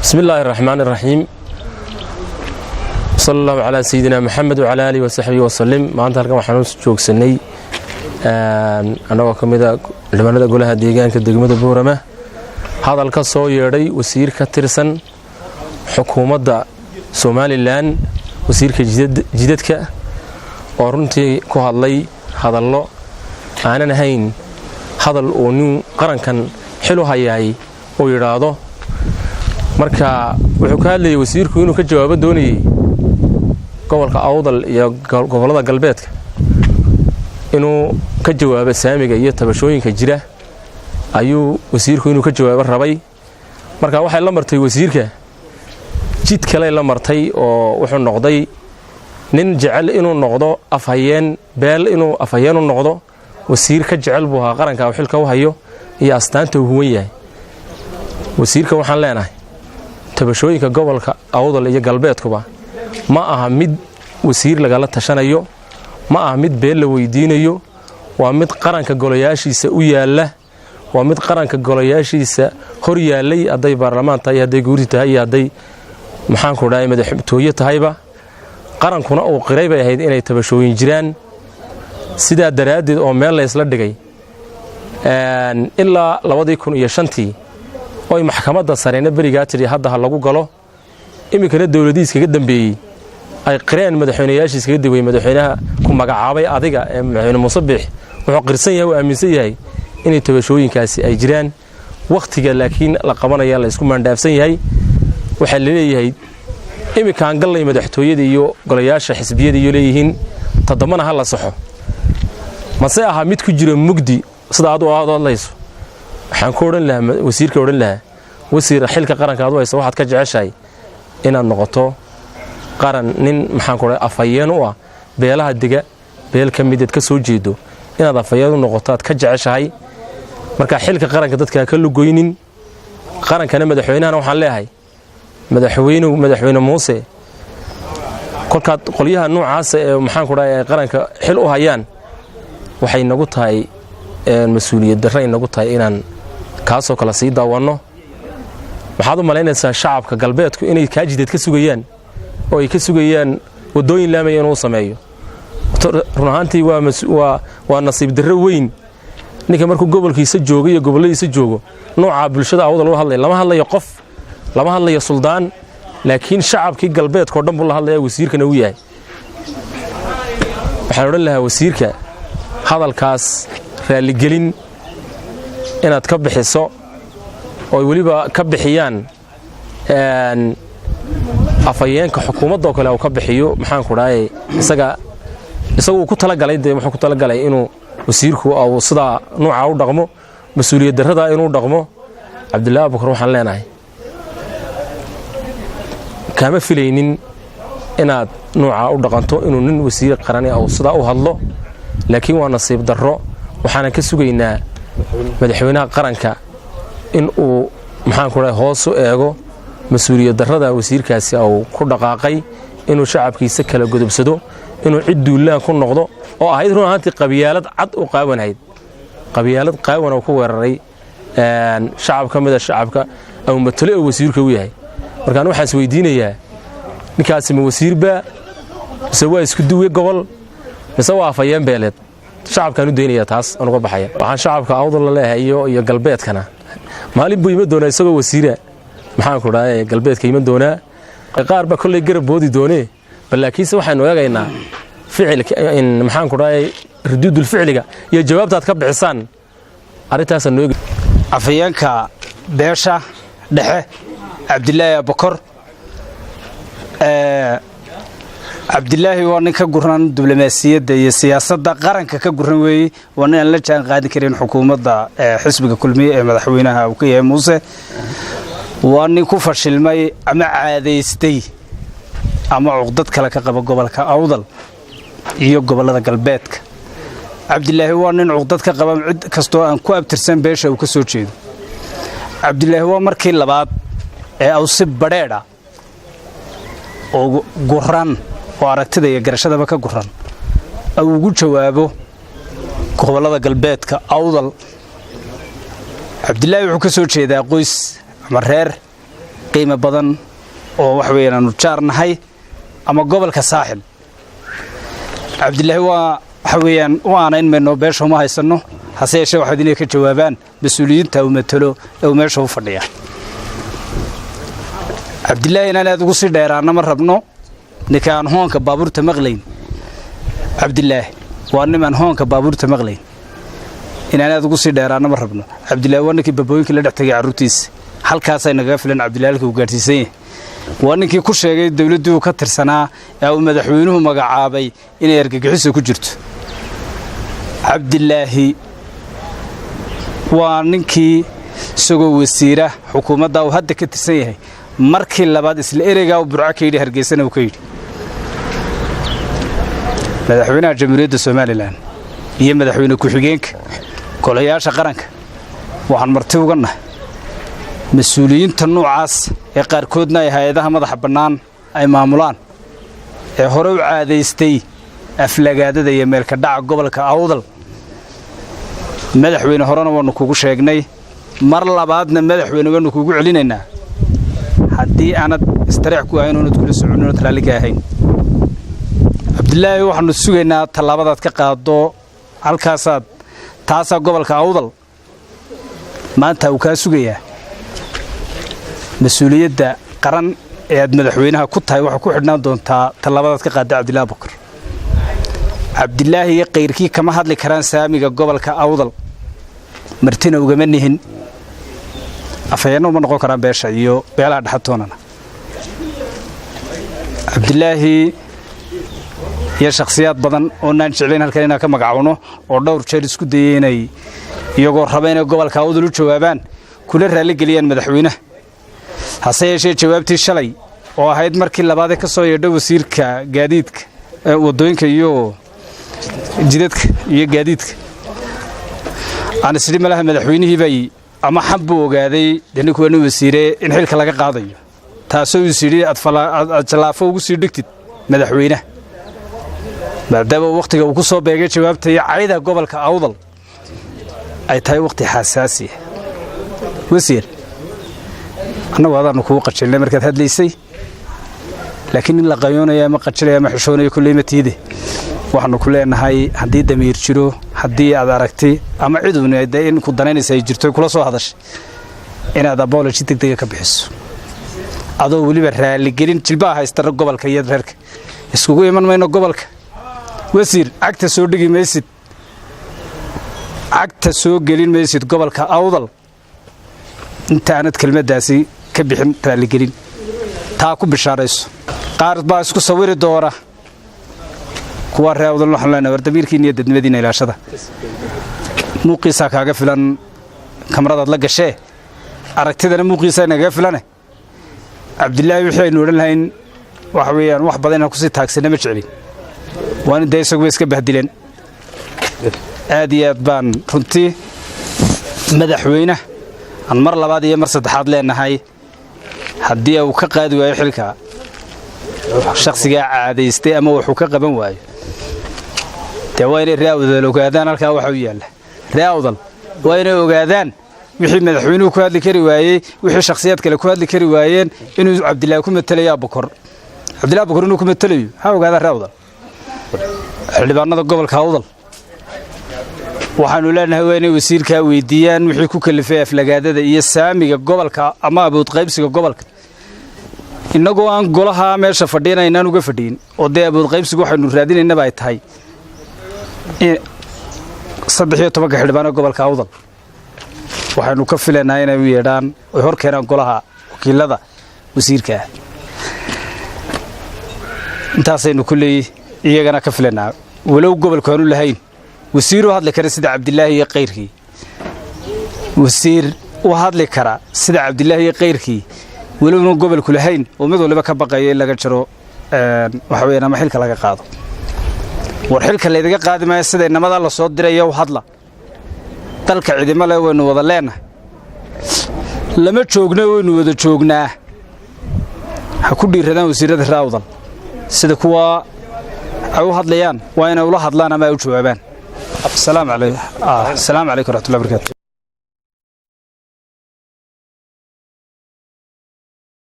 بسم الله الرحمن الرحيم صلى الله على سيدنا محمد وعلى آله وصحبه وسلم ما أنت هلكم waxaan joogsanay anagoo kamida xildhibaanada golaha deegaanka degmada Boorama hadal ka soo yeeray wasiir ka tirsan xukuumadda Soomaaliland wasiirka jidadka oo runtii ku hadlay hadallo aanan ahayn hadal oo nin qarankan xil u hayay oo yiraahdo marka wuxuu ka hadlayay wasiirku inuu ka jawaabo doonayay gobolka Awdal iyo gobolada galbeedka inuu ka jawaabo saamiga iyo tabashooyinka jira ayuu wasiirku inuu ka jawaabo rabay marka waxay la martay wasiirka jid kale la martay oo wuxuu noqday nin jecel inuu noqdo afhayeen beel inuu afhayeen u noqdo wasiir ka jecel buu qaranka xilka u hayo iyo astaanta uu huwan yahay wasiirka waxaan leenahay tabashooyinka gobolka Awdal iyo galbeedkuba ma aha mid wasiir laga tashanayo ma aha mid beel la weydiinayo waa mid qaranka golayaashiisa u yaala waa mid qaranka golayaashiisa hor yaalay aday baarlamaanka iyo aday guurti tahay aday maxaan ku dhahay madaxtooye tahayba qarankuna uu qiray bay ahayd inay tabashooyin jiraan sida daraadeed oo meel la isla dhigay ilaa 2005 oo maxkamadda sareena bariga tiri hadda lagu galo imikana dawladiis kaga dambeeyay ay qireen madaxweynayaashiis kaga dibay madaxweynaha ku magacaabay adiga ee madaxweyne Musabbix wuxuu qirsan yahay oo aaminsan yahay in tabashooyinkaasi ay jiraan waqtiga laakiin la qabanaya la isku maandhaafsan yahay waxa leeyahay imikaan galay madaxtooyada iyo golayaasha xisbiyada iyo leeyihiin tadamana hal la saxo mase aha mid ku jira mugdi sida aad u hadlayso waxaan ku oran lahaa wasiirka oran lahaa wasiir xilka qaranka aad wayso waxaad ka jeceshahay inaad noqoto qaran nin maxaan ku dhahay afhayeen u ah beelaha diga beel ka mid ka soo jeedo inaad afhayeen u noqoto aad ka jeceshahay marka xilka qaranka dadka ka lugoynin qarankana madaxweynaha waxaan leeyahay madaxweyne Muuse kolkaad qoliyaha noocaas ee maxaan ku dhahay qaranka xil u hayaan waxay nagu tahay mas'uuliyad darro inagu tahay inaan kaasoo kala sii daawano waxaad u malaynaysaa shacabka galbeedku inay ka jidad ka sugayaan oo ay ka sugayaan wadooyin laamay inuu sameeyo run ahaantii waa nasiib darro weyn ninka markuu gobolkiisa joogo iyo goboladiisa joogo nooca bulshada Awdal loo hadlay lama hadlayo qof lama hadlayo suldaan laakiin shacabkii galbeedka oo dhan buu la hadlayaa wasiirkana uu yahay waxaan oran lahaa wasiirka hadalkaas raali gelin inaad ka bixiso oo waliba ka bixiyaan afayeenka xukuumadda kale oo ka bixiyo maxaan ku dhahay isagu ku talagalay wuxuu ku talagalay inuu wasiirku oo sida nooca u dhaqmo mas'uuliyad darrada inuu dhaqmo Cabdullaahi Abukar waxaan leenahay kama filaynin inaad nooca u dhaqanto inuu nin wasiir qaran ah oo sida u hadlo laakiin waa nasiib darro waxaan ka sugaynaa madaxweynaha qaranka in uu maxaan ku dhahay hoos u eego mas'uuliyad darrada wasiirkaasi oo ku dhaqaaqay inuu shacabkiisa kala gudubsado inuu cid duulaan ku noqdo oo ahayd run ahaantii qabiyaalad cad u qaawanayd qabiyaalad qaawan oo ku weeraray shacabka mid shacabka oo matalo oo wasiirka u yahay markaan waxaas weydiinayaa ninkaasi ma wasiirba sawaa isku duway gobol mise waa afayeen beeleed shacabkan u deynaya taas anuga baxaya waxaan shacabka Awdal la leeyahay iyo galbeedkana maalin buu ima doonaa isagoo wasiira maxaan ku dhahay galbeedka ima doonaa qaar ba kulay garab boodi doonee balaakiinse waxaan ogaagaynaa ficilka in maxaan ku dhahay ردود الفعل يا جوابتها كبحسان أريتها سنوي عفيانك باشا دحه عبد الله بكر عبد الله وانا كجران دبلوماسية السياسة قرن كجران وي وانا لا كان قاعد كرين حكومة حسب كلمية مدحوينها وكيه موسى وانا كفشل ماي أما عاديستي أما عقدت كلا قبلك أوضل iyo gobolada galbeedka Abdullaahi waa nin cugdad ka qaba cid kasto aan ku abtirsan beesha uu ka soo jeedo Abdullaahi waa markii labaad ee uu si bareeda oo guran oo aragtida iyo garashadaba ka guran uu ugu jawaabo gobolada galbeedka awdal Abdullaahi wuxuu ka soo jeedaa qoys ama reer qiimo badan oo wax weeyaan aanu jaarnahay ama gobolka saaxil cabdilaahi waxa weeyaan waana in meeno beesha uma haysano hase yeeshee waxaad inay ka jawaabaan mas'uuliyiinta uu matalo ee meesha u fadhiya cabdilaahi inaan aad ugu sii dheeraana ma rabno ninkaan hoonka baabuurta maqlayn cabdilaahi waa niman hoonka baabuurta maqlayn inaan aad ugu sii dheeraana ma rabno cabdilaahi waa ninkii babooyinka la dhex tagay carruurtiisa halkaasay naga filan cabdilaahi halkii uu gaadhsiisan yahay waa ninkii ku sheegay dawladdii uu ka tirsanaa ee uu madaxweynuhu magacaabay inay argagixiso ku jirto cabdilaahi waa ninkii isagoo wasiira xukuumadda uu hadda ka tirsan yahay markii labaad isla ereygaa uu burco ka yidhi hargeysana uu ka yidhi madaxweynaha jamhuuriyadda somalilan iyo madaxweyne ku-xigeenka golayaasha qaranka waxaan marti uga nahay mas-uuliyiinta noocaas ee qaarkoodna ay hay-adaha madaxa bannaan ay maamulaan ee hore u caadaystay aflagaadada iyo meelka dhaca gobolka awdal madaxweyne horena waannu kugu sheegnay mar labaadna madaxweyne waannu kugu celinaynaa haddii aanad istareex ku ahayn oonad kula soconin oonad raalli ka ahayn cabdilaahi waxaannu sugaynaa tallaabadaad ka qaado halkaasaad taasaa gobolka awdal maanta uu kaa sugayaa mas-uuliyadda qaran ee aad madaxweynaha ku tahay waxaa ku xidhnaan doontaa tallaabadaad ka qaada cabdilaahi abukar cabdilaahi iyo kayrkii kama hadli karaan saamiga gobolka awdal martina ugama nihin afhayeenna uma noqon karaan beesha iyo beelaha dhexatoonana cabdilaahi iyo shakhsiyaad badan oo naan jeclayn halkan inaan ka magacawno oo dhowr jeer isku dayay inay iyagoo raba inay gobolka awdal u jawaabaan kula raalligeliyaan madaxweynaha hase yeeshee jawaabtii shalay oo ahayd markii labaadee ka soo yeedho wasiirka gaadiidka waddooyinka iyo jidadka iyo gaadiidka aan isdhi malaha madaxweynihii bay ama xab buu ogaaday dee ninku waa nin wasiire in xilka laga qaadayo taasoo is yidhi aad jallaafo ugu sii dhigtid madaxweynaha maadaama wakhtiga uu ku soo beegay jawaabta iyo cayda gobolka awdal ay tahay wakhti xasaasiya wasiir annagu adaannu kugu qajilnay markaad hadlaysay laakiin in la qayoonaya ama qajilaya ama xishoonaya kulley ma tiide waxaannu ku leenahay haddii damiir jiro haddii aad aragti ama ciduun in ku danaynaysa ay jirto kula soo hadashay inaad abology degdega ka bixiso adoo weliba raaligelin jilbaha haysta gobolka iyo reerka iskugu iman mayno gobolka wasiir cagta soo dhigi maysid cagta soo gelin maysid gobolka awdal intaanad kelmaddaasi ka bixin raaligelin taa ku bishaarayso qaar baa isku sawiri doona kuwa reer awdal waxaan leenahay war damiirkiina iyo dadnimadiina ilaashada muuqiisaa kaaga filan kamaradaad la gashee aragtidana muuqiisaa nagaga filane cabdilaahi wixii aynu odhan lahayn waxa weeyaan wax badan inaan kusii taagsanna ma jeclin waana dee isaguba iska bahdileen aad iyo aad baan runtii madaxweyne aan mar labaad iyo mar saddexaad leenahay haddii uu ka qaadi waayo xilka shakhsigaa caadaystay ama wuxuu ka qaban waayo dee waa inay ree awdal ogaadaan halkaa waxa u yaalla ree awdal waa inay ogaadaan wixii madaxweynuhu ku hadli kari waayey wixii shakhsiyaad kale ku hadli kari waayeen inuu cabdilaahi ku matalayo abukor cabdilaahi abukor inuu ku matalayo ha ogaadaan ree awdal xildhibaanada gobolka awdal waxaanu leenahay waa inay wasiirkaa weydiiyaan wixii ku kalifay aflagaadada iyo saamiga gobolka ama awood qaybsiga gobolka innagoo aan golaha meesha fadhiyana inaan uga fadhiyin oo dee awood qaybsiga waxaynu raadinaynaba ay tahay 13 xildhibaano gobolka awdal waxaanu ka filaynaa inay u yeedhaan oo hor keenaan golaha wakiilada wasiirka intaasaynu kulley iyagana ka filaynaa walow gobolka aanu lahayn wasiir u hadli kara sida cabdilaahi iyo kayrkii wasiir u hadli kara sida cabdilaahi iyo kayrkii walowna gobolku lahayn oo mid waliba ka baqayo in laga jiro waxa weeyaan ama xilka laga qaado war xilka leedaga qaadi maayo sida inamada la soo dirayo hadla dalka ciidamo leh waynu wada leenahay lama joogno waynu wada joognaa ha ku dhiiradaan wasiirada raawdal sida kuwa ay u hadlayaan waa inay ula hadlaan ama ay u jawaabaan السلام عليكم ورحمة الله وبركاته